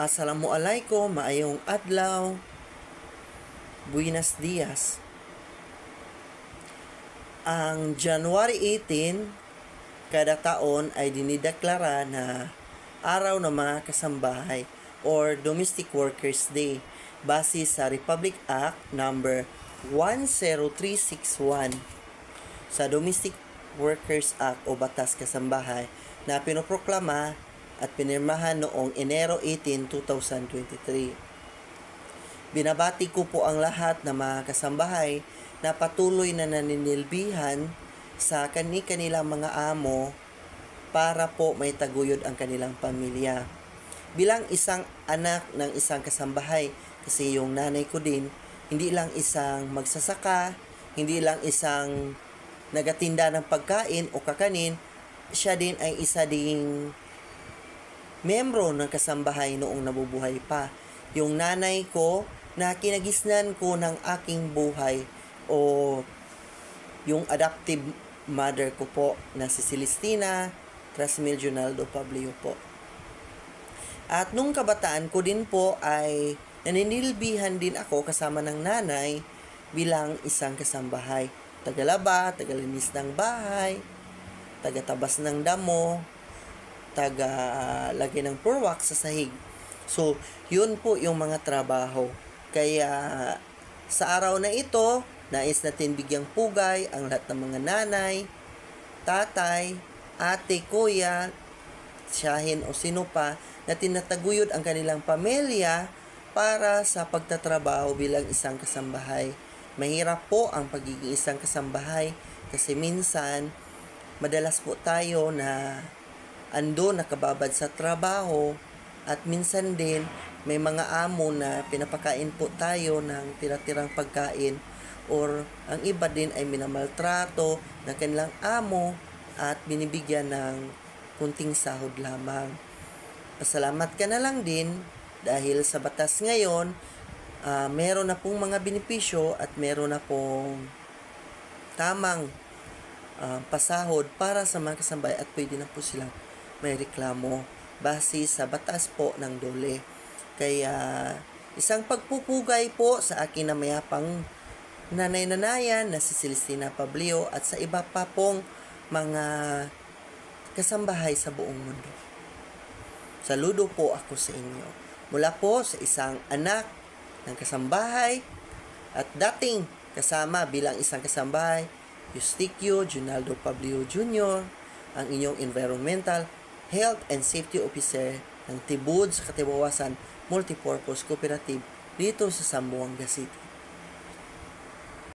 Assalamualaikum, maayong adlaw, buenos dias. Ang January 18, kada taon ay dinideklara na Araw ng mga Kasambahay or Domestic Workers Day base sa Republic Act number 10361 sa Domestic Workers Act o Batas Kasambahay na pinoproklama at pinirmahan noong Enero 18, 2023. Binabati ko po ang lahat ng mga kasambahay na patuloy na naninilbihan sa kanilang mga amo para po may taguyod ang kanilang pamilya. Bilang isang anak ng isang kasambahay, kasi yung nanay ko din, hindi lang isang magsasaka, hindi lang isang nagatinda ng pagkain o kakanin, siya din ay isa ding membro ng kasambahay noong nabubuhay pa. Yung nanay ko na kinagisnan ko ng aking buhay o yung adoptive mother ko po na si Celestina Trasmil Junaldo Pablio po. At nung kabataan ko din po ay naninilbihan din ako kasama ng nanay bilang isang kasambahay. Tagalaba, tagalinis ng bahay, tagatabas ng damo, taga-lagay ng purwak sa sahig. So, yun po yung mga trabaho. Kaya, sa araw na ito, nais natin bigyang pugay ang lahat ng mga nanay, tatay, ate, kuya, tiyahin o sino pa na tinataguyod ang kanilang pamilya para sa pagtatrabaho bilang isang kasambahay. Mahirap po ang pagiging isang kasambahay kasi minsan, madalas po tayo na ando nakababad sa trabaho at minsan din may mga amo na pinapakain po tayo ng tira-tirang pagkain or ang iba din ay minamaltrato ng kanilang amo at binibigyan ng kunting sahod lamang. Pasalamat ka na lang din dahil sa batas ngayon meron na pong mga benepisyo at meron na pong tamang pasahod para sa mga kasambahay at pwede na po silang may reklamo base sa batas po ng DOLE. Kaya isang pagpupugay po sa akin na mayapang nanay-nanayan na si Celestina Pablio at sa iba pa pong mga kasambahay sa buong mundo. Saludo po ako sa inyo. Mula po sa isang anak ng kasambahay at dating kasama bilang isang kasambahay, Eustiquio Junaldo Pablio Jr., ang inyong Environmental Health and Safety Officer ng Tibud sa Katibawasan Multipurpose Cooperative dito sa Zamboanga City.